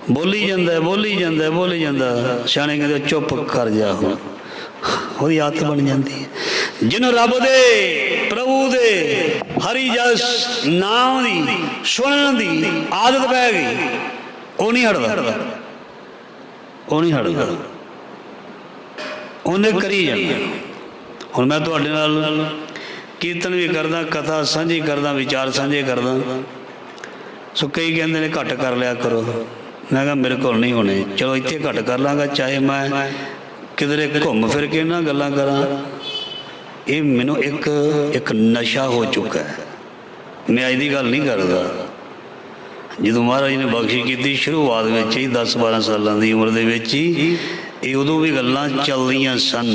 S1: बोली जाता है, बोली जाता है, बोली जाता। सियाणे कहते चुप कर जा, वो आदत बन जाती है। जिन्हों रब दे प्रभु दे हरि जस नाम दी सुनन दी आदत पै गई, वो नहीं हटदा, वो नहीं हटदा, उन्हें करी जाना। हुण मैं तुहाडे नाल कीर्तन भी करदा, कथा साझी करदा, विचार साझे करदा। सो कई कहते ने घट कर लिया करो, मैं कहा मेरे को नहीं होने, चलो इत्थे घट कर लाँगा, चाहे मैं किधरे घूम फिर के ना गल्लां करा। ये मैनू एक नशा हो चुका है। मैं अज की गल नहीं करता, जो महाराज ने बख्शी की शुरुआत में ही 10-12 सालों की उम्र के ये उदों भी गल्लां चलदियां सन,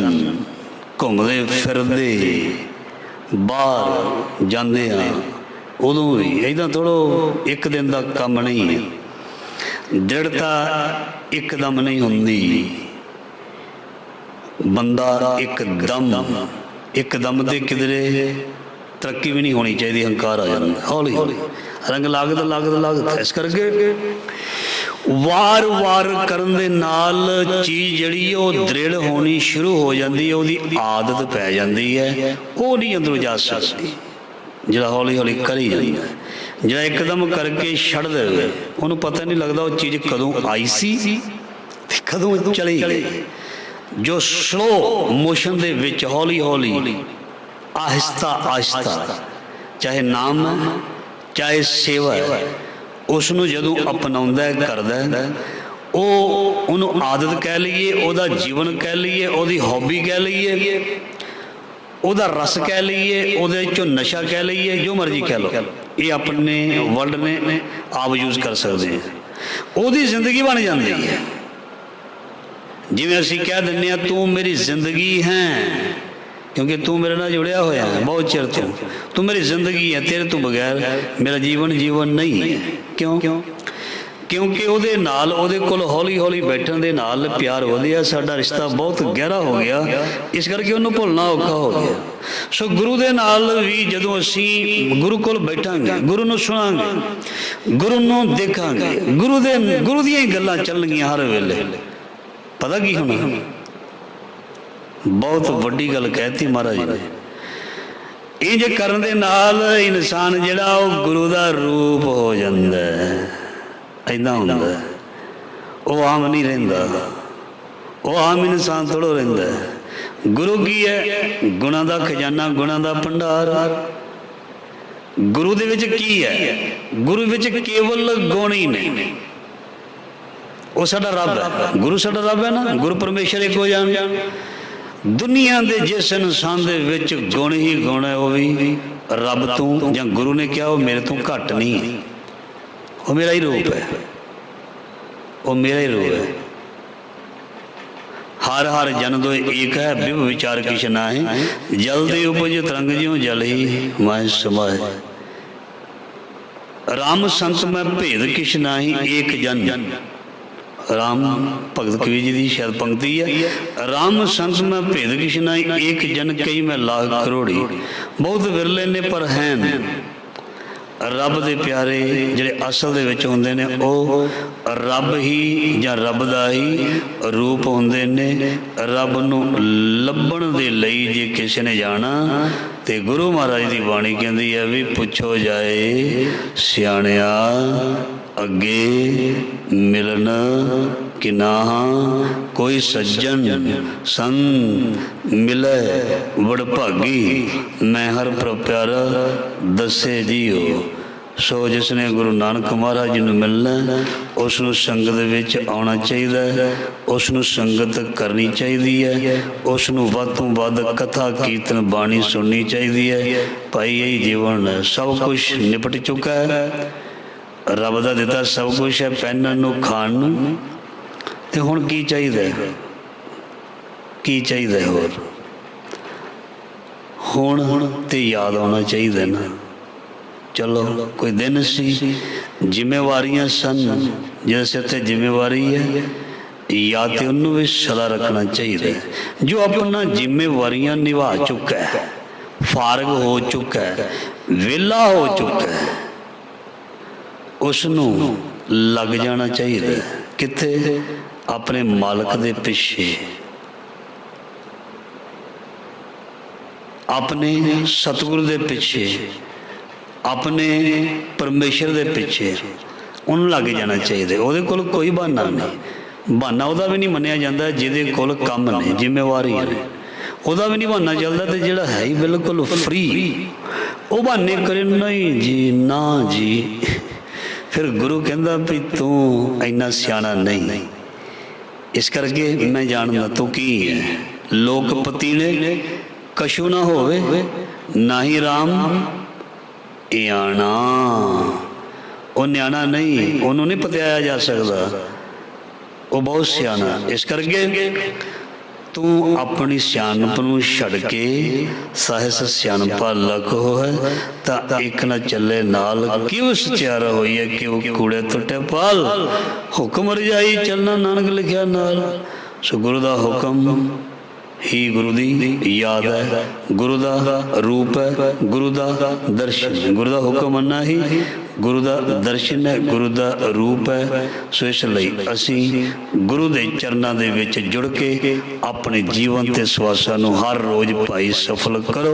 S1: घूमते फिरते बाहर जाते हाँ, उदों भी इदा थोड़ो एक दिन का काम नहीं है, दृढ़ता एकदम नहीं होंदी, बंदा एकदम तो किधरे तरक्की भी नहीं होनी चाहिए, हंकार आ जाता हौली हौली, रंग लागत। इस करके वार वार करन दे नाल चीज़ जिहड़ी वो दृढ़ होनी शुरू हो जाती है, उसकी आदत पै जाती है, वो नहीं अंदरों जा सकती। जिहड़ा हौली हौली करी जाता है, जिहड़ा एकदम करके छड़ दे उन्होंने पता नहीं लगता वो चीज़ कदों आई सी ते कदों चली गई। जो स्लो मोशन दे विच हौली हौली आहिस्ता आहिस्ता, चाहे नाम है चाहे सेवा है, उसनों जदों अपनाउंदा है करदा है, उन्होंने आदत कह लीए, उहदा जीवन कह लीए, उहदी हॉबी कह लीए, उहदा रस कह लीए, उहदे चों नशा कह लीए, जो मर्जी कह लो, ये अपने वर्ड ने आप यूज़ कर सकते हैं, ਉਹਦੀ ਜ਼ਿੰਦਗੀ बन जाती है। जिवें असीं कह दिंदे हां तू मेरी जिंदगी है, क्योंकि तू मेरे नाल जुड़िया होया है बहुत चिर तो, तू मेरी जिंदगी है, तेरे तो बगैर मेरा जीवन नहीं है। क्यों? क्योंकि ਉਹਦੇ ਨਾਲ ਉਹਦੇ ਕੋਲ ਹੌਲੀ ਹੌਲੀ ਬੈਠਣ ਦੇ ਨਾਲ ਪਿਆਰ ਵਧਿਆ, ਸਾਡਾ ਰਿਸ਼ਤਾ ਬਹੁਤ ਗਹਿਰਾ ਹੋ ਗਿਆ, ਇਸ ਕਰਕੇ ਉਹਨੂੰ ਭੁੱਲਣਾ ਔਖਾ ਹੋ ਗਿਆ। ਸੋ ਗੁਰੂ ਦੇ ਨਾਲ ਵੀ ਜਦੋਂ ਅਸੀਂ ਗੁਰੂ ਕੋਲ ਬੈਠਾਂਗੇ, ਗੁਰੂ ਨੂੰ ਸੁਣਾਂਗੇ, ਗੁਰੂ ਨੂੰ ਦੇਖਾਂਗੇ, ਗੁਰੂ ਦੀਆਂ ਹੀ ਗੱਲਾਂ ਚੱਲਣਗੀਆਂ ਹਰ ਵੇਲੇ। ਪਤਾ ਕੀ ਹੋਣਾ, ਬਹੁਤ ਵੱਡੀ ਗੱਲ ਕਹਿਤੀ ਮਹਾਰਾਜ ਨੇ। ਇੰਜ ਕਰਨ ਦੇ ਨਾਲ ਇਨਸਾਨ ਜਿਹੜਾ ਉਹ ਗੁਰੂ ਦਾ ਰੂਪ ਹੋ ਜਾਂਦਾ ਹੈ। ਇੱਦਾਂ ਹੁੰਦਾ, ਉਹ ਆਮ ਨਹੀਂ ਰਹਿੰਦਾ, ਉਹ ਆਮ ਇਨਸਾਨ ਥੋੜ੍ਹਾ ਰਹਿੰਦਾ। ਗੁਰੂ ਕੀ ਹੈ? ਗੁਣਾਂ ਦਾ ਖਜ਼ਾਨਾ, ਗੁਣਾਂ ਦਾ ਭੰਡਾਰ। ਗੁਰੂ ਦੇ ਵਿੱਚ ਕੀ ਹੈ? ਗੁਰੂ ਵਿੱਚ ਕੇਵਲ ਗੁਣ ਹੀ ਨੇ। ਉਹ ਸਾਡਾ ਰੱਬ ਹੈ, ਗੁਰੂ ਸਾਡਾ ਰੱਬ ਹੈ ਨਾ। ਗੁਰੂ ਪਰਮੇਸ਼ਰ ਇੱਕੋ ਜਾਣ। ਦੁਨੀਆ ਦੇ ਜਿਸ ਇਨਸਾਨ ਦੇ ਵਿੱਚ ਗੁਣ ਹੀ ਗੁਣ ਹੈ, ਉਹ ਵੀ ਰੱਬ ਤੋਂ, ਜਾਂ ਗੁਰੂ ਨੇ ਕਿਹਾ ਉਹ ਮੇਰੇ ਤੋਂ ਘੱਟ ਨਹੀਂ, ਉਹ ਮੇਰਾ ਹੀ ਰੂਪ ਹੈ, ਉਹ ਮੇਰਾ ਹੀ ਰੂਪ ਹੈ। हर हर जन दो एक है, विभ विचार किश नाहि, जल दे उपज तरंग ज्यों जल ही माहि समाए। राम संत में भेद किश नाहि, एक जन। राम भगत कबीर जी की शायद पंक्ति है, राम संत में भेद किश नाहि, एक जन कई में लाख करोड़ी। बहुत विरले ने पर हैं ਰੱਬ ਦੇ ਪਿਆਰੇ ਜਿਹੜੇ ਅਸਲ ਦੇ ਵਿੱਚ ਹੁੰਦੇ ਨੇ, ਉਹ ਰੱਬ ਹੀ ਜਾਂ ਰੱਬ ਦਾ ਹੀ ਰੂਪ ਹੁੰਦੇ ਨੇ। ਰੱਬ ਨੂੰ ਲੱਭਣ ਦੇ ਲਈ ਜੇ ਕਿਸੇ ਨੇ ਜਾਣਾ ਤੇ ਗੁਰੂ ਮਹਾਰਾਜ ਦੀ ਬਾਣੀ ਕਹਿੰਦੀ ਹੈ ਵੀ ਪੁੱਛੋ ਜਾਏ ਸਿਆਣਿਆ ਅੱਗੇ ਮਿਲਣ कि नाह कोई सज्जन संग मिले बड़ भागी, मैं हर पर प्यारा दसे जियो। सो जिसने गुरु नानक महाराज जी नूं मिलना, उसनूं संगत विच आउणा चाहीदा है, उसनूं संगत करनी चाहिदी है, उसनूं वध तों वध कथा कीर्तन बाणी सुननी चाहिदी है। भाई यही जीवन है, सब कुछ निपट चुका है, रब दा दिता सब कुछ है, पहनण नूं खाण नूं, ਤੇ ਹੁਣ ਕੀ ਚਾਹੀਦਾ? ਕੀ ਚਾਹੀਦਾ ਹੋਰ? ਹੁਣ ਤੇ ਯਾਦ ਆਉਣਾ ਚਾਹੀਦਾ ਨਾ। ਚਲੋ ਕੋਈ ਦਿਨ ਸੀ, ਜ਼ਿੰਮੇਵਾਰੀਆਂ ਸਨ, ਜਿਹਦੇ ਸਿਰ ਤੇ ਜ਼ਿੰਮੇਵਾਰੀ ਹੈ, ਯਾਦ ਤੇ ਉਹਨੂੰ ਵੀ ਸਦਾ ਰੱਖਣਾ ਚਾਹੀਦਾ। ਜੋ ਆਪਣਾ ਜ਼ਿੰਮੇਵਾਰੀਆਂ ਨਿਭਾ ਚੁੱਕਾ ਹੈ, ਫਾਰਗ ਹੋ ਚੁੱਕਾ ਹੈ, ਵਿਹਲਾ ਹੋ ਚੁੱਕਾ ਹੈ, ਉਸ ਨੂੰ ਲੱਗ ਜਾਣਾ ਚਾਹੀਦਾ। ਕਿੱਥੇ? अपने मालिक दे पिछे, अपने सतगुरु दे पिछे, अपने परमेश्वर दे पिछे उन्होंने लग जाना चाहिए। ਉਹਦੇ ਕੋਲ कोई बहाना नहीं, बहाना ਉਹਦਾ भी नहीं मन्निया जाता ਜਿਹਦੇ ਕੋਲ ਕੰਮ ने, ਜ਼ਿੰਮੇਵਾਰੀਆਂ ਨੇ, ਉਹਦਾ भी नहीं बहाना ਚੱਲਦਾ। ਤੇ ਜਿਹੜਾ ਹੈ ਹੀ ਬਿਲਕੁਲ ਫਰੀ, ਉਹ ਬਹਾਨੇ ਕਰੇ ਨਹੀਂ ਜੀ, ਨਾ ਜੀ। ਫਿਰ ਗੁਰੂ ਕਹਿੰਦਾ ਵੀ ਤੂੰ ਇੰਨਾ ਸਿਆਣਾ ਨਹੀਂ, इस करके मैं जानदा तू की है। लोकपति ने कशु ना होवे, ना ही राम याना। वो न्याणा नहीं, उन्होंने नहीं पतियाया जा सकता, वो बहुत सियाना। इस करके तू अपनी सियाणप नूं छड्ड के सहस सियाणपा लखो है, तां एक ना चले नाल क्यों सचियारा होई है कि वो कूड़े तुटे पाल। हुक्म रजाई चलना नानक लिखिया नाल। सो गुरु दा हुक्म ही गुरु दी याद है, गुरु दा रूप है, गुरु दा दर्शन, गुरु दा हुक्म मन्ना ही गुरु दा दर्शन है, गुरु दा रूप है। सो इस लई असीं गुरु दे चरनां दे विच जुड़ के अपने जीवन ते सवासां नूं हर रोज़ भाई सफल करो।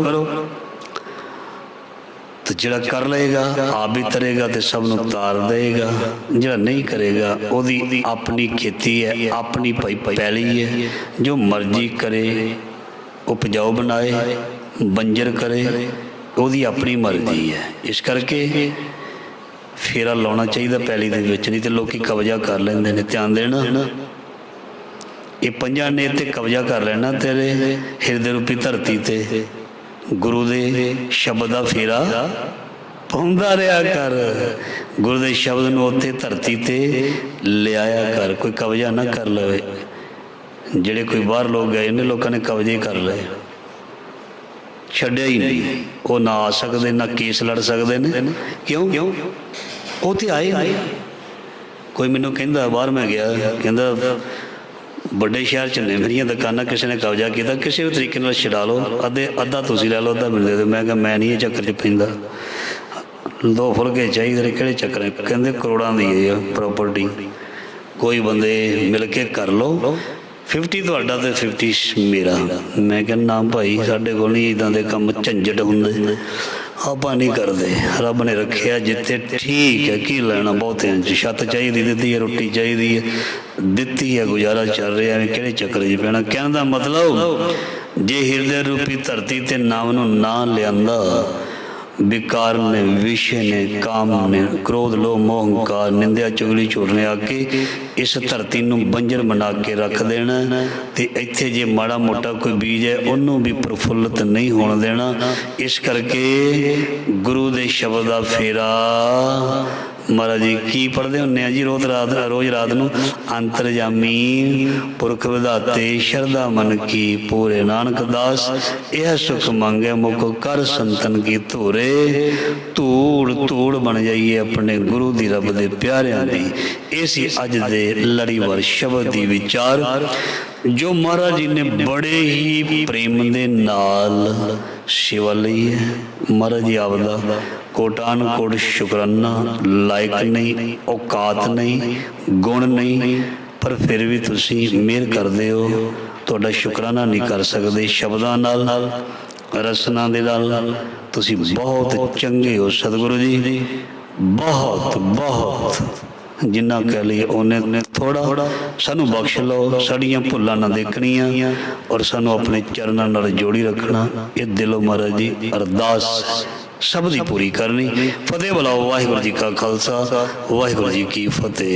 S1: तो जिहड़ा कर लेगा आप भी तरेगा तो सब नूं तार देगा, जिहड़ा नहीं करेगा ओदी अपनी खेती है, अपनी भाई पैली है, जो मर्जी करे उपजाऊ बनाए बंजर करे, ओदी अपनी मर्जी है। इस करके फेरा लाना चाहिए पैली दे विच, नहीं तो लोग कब्जा कर लेंदे ने। ध्यान देना, ये पंजा ने ते कब्जा कर लेना तेरे हिरदे रूपी धरती ते। गुरु दे शब्द का फेरा ਪਾਉਂਦਾ ਰਿਹਾ ਕਰ, ਗੁਰੂ ਦੇ ਸ਼ਬਦ ਨੂੰ ਉੱਥੇ ਧਰਤੀ ਤੇ ਲਿਆਇਆ ਕਰ, ਕੋਈ ਕਬਜ਼ਾ ਨਾ ਕਰ ਲਵੇ। ਜਿਹੜੇ ਕੋਈ ਬਾਹਰ ਲੋਕ ਗਏ ਨੇ, ਲੋਕਾਂ ਨੇ ਕਬਜ਼ੇ ਕਰ ਲਏ, ਛੱਡਿਆ ਹੀ ਨਹੀਂ। ਉਹ ਨਾ ਆ ਸਕਦੇ, ਨਾ ਕੇਸ ਲੜ ਸਕਦੇ ਨੇ। ਕਿਉਂ? ਉਹ ਤੇ ਆਏ ਨਹੀਂ। ਕੋਈ ਮੈਨੂੰ ਕਹਿੰਦਾ, ਬਾਹਰ ਮੈਂ ਗਿਆ, ਕਹਿੰਦਾ ਵੱਡੇ ਸ਼ਹਿਰ 'ਚ ਨੇ ਮੇਰੀਆਂ ਦੁਕਾਨਾਂ, ਕਿਸੇ ਨੇ ਕਬਜ਼ਾ ਕੀਤਾ, ਕਿਸੇ ਵੀ ਤਰੀਕੇ ਨਾਲ ਛਡਾ ਲਓ, ਅੱਧਾ ਤੁਸੀਂ ਲੈ ਲਓ, ਅੱਧਾ ਮੈਨੂੰ ਦੇ ਦਿਓ। ਮੈਂ ਕਿਹਾ ਮੈਂ ਨਹੀਂ ਇਹ ਚੱਕਰ 'ਚ ਪੈਂਦਾ, 2 ਫੁਲਕੇ ਚਾਹੀਦੇ ਨੇ, ਕਿਹੜੇ ਚੱਕਰ? ਕਹਿੰਦੇ ਕਰੋੜਾਂ ਦੀ ਹੈ ਪ੍ਰੋਪਰਟੀ, ਕੋਈ ਬੰਦੇ ਮਿਲ ਕੇ ਕਰ ਲਓ, 50 ਤੁਹਾਡਾ ਤੇ 50 ਮੇਰਾ। ਮੈਂ ਕਿਹਾ ਨਾ ਭਾਈ, ਸਾਡੇ ਕੋਲ ਨਹੀਂ ਇੱਦਾਂ ਦੇ ਕੰਮ, ਝੰਜਟ ਹੁੰਦੇ, ਆਪਾਂ ਨਹੀਂ ਕਰਦੇ। ਰੱਬ ਨੇ ਰੱਖਿਆ ਜਿੱਥੇ, ਠੀਕ ਹੈ, ਕੀ ਲੈਣਾ ਬਹੁਤਿਆਂ 'ਚ। ਛੱਤ ਚਾਹੀਦੀ ਦਿੱਤੀ ਹੈ, ਰੋਟੀ ਚਾਹੀਦੀ ਹੈ ਦਿੱਤੀ ਹੈ, ਗੁਜ਼ਾਰਾ ਚੱਲ ਰਿਹਾ ਹੈ, ਕਿਹੜੇ ਚੱਕਰ 'ਚ ਪੈਣਾ। ਕਹਿਣ ਦਾ ਮਤਲਬ, ਜੇ ਹਿਰਦੇ ਰੂਪੀ ਧਰਤੀ ਤੇ ਨਾਮ ਨੂੰ ਨਾ ਲਿਆਂਦਾ, ਵਿਕਾਰ ਨੇ, ਵਿਸ਼ੇ ਨੇ, ਕਾਮ ਨੇ, ਕ੍ਰੋਧ, ਲੋਭ, ਮੋਹ, ਹੰਕਾਰ, ਨਿੰਦਿਆ, ਚੁਗਲੀ, ਝੂਠ ਨੇ ਆ ਕੇ ਇਸ ਧਰਤੀ ਨੂੰ ਬੰਜਰ ਬਣਾ ਕੇ ਰੱਖ ਦੇਣਾ। ਤੇ ਇੱਥੇ ਜੇ ਮਾੜਾ ਮੋਟਾ ਕੋਈ ਬੀਜ ਹੈ, ਉਹਨੂੰ ਵੀ ਪ੍ਰਫੁੱਲਤ ਨਹੀਂ ਹੋਣ ਦੇਣਾ। ਇਸ ਕਰਕੇ ਗੁਰੂ ਦੇ ਸ਼ਬਦ ਦਾ ਫੇਰਾ, ਮਹਾਰਾਜ ਜੀ ਕੀ ਪੜ੍ਹਦੇ ਹੁੰਦੇ ਆ ਜੀ ਰੋਜ਼ ਰਾਤ ਨੂੰ? ਅੰਤਰਜਾਮੀ ਪੁਰਖ ਵਿਧਾਤੇ, ਸ਼ਰਧਾ ਮਨ ਕੀ ਪੂਰੇ, ਨਾਨਕ ਦਾਸ ਇਹ ਸੁਖ ਮੰਗੇ, ਮੁਖ ਕਰ ਸੰਤਨ ਕੀ ਧੂਰੇ। ਧੂੜ ਬਣ ਜਾਈਏ ਆਪਣੇ ਗੁਰੂ ਦੀ, ਰੱਬ ਦੇ ਪਿਆਰਿਆਂ ਦੀ। ਇਹ ਸੀ ਅੱਜ ਦੇ ਲੜੀਵਾਰ ਸ਼ਬਦ ਦੀ ਵਿਚਾਰ, ਜੋ ਮਹਾਰਾਜ ਜੀ ਨੇ ਬੜੇ ਹੀ ਪ੍ਰੇਮ ਦੇ ਨਾਲ ਸੇਵਾ ਲਈ ਹੈ। ਮਹਾਰਾਜ ਜੀ ਆਪਦਾ ਕੋਟਾਨ ਕੋਟ ਸ਼ੁਕਰਾਨਾ, ਲਾਇਕ ਨਹੀਂ, ਔਕਾਤ ਨਹੀਂ, ਗੁਣ ਨਹੀਂ, ਪਰ ਫਿਰ ਵੀ ਤੁਸੀਂ ਮਿਹਰ ਕਰਦੇ ਹੋ। ਤੁਹਾਡਾ ਸ਼ੁਕਰਾਨਾ ਨਹੀਂ ਕਰ ਸਕਦੇ। ਸ਼ਬਦਾਂ ਨਾਲ, ਰਸਨਾ ਦੇ ਨਾਲ ਤੁਸੀਂ ਬਹੁਤ ਚੰਗੇ ਹੋ ਸਤਿਗੁਰੂ ਜੀ, ਬਹੁਤ। ਜਿੰਨਾ ਕਹਿ ਲਈਏ ਉਹਨੇ ਥੋੜਾ। ਸਾਨੂੰ ਬਖਸ਼ ਲਓ, ਸਾਡੀਆਂ ਭੁੱਲਾਂ ਨਾ ਦੇਖਣੀਆਂ, ਔਰ ਸਾਨੂੰ ਆਪਣੇ ਚਰਨਾਂ ਨਾਲ ਜੋੜੀ ਰੱਖਣਾ। ਇਹ ਦਿਲੋਂ ਮਹਾਰਾਜ ਜੀ ਅਰਦਾਸ ਸਭ ਦੀ ਪੂਰੀ ਕਰਨੀ। ਫਤਿਹ ਬੁਲਾਓ। ਵਾਹਿਗੁਰੂ ਜੀ ਕਾ ਖਾਲਸਾ, ਵਾਹਿਗੁਰੂ ਜੀ ਕੀ ਫਤਿਹ।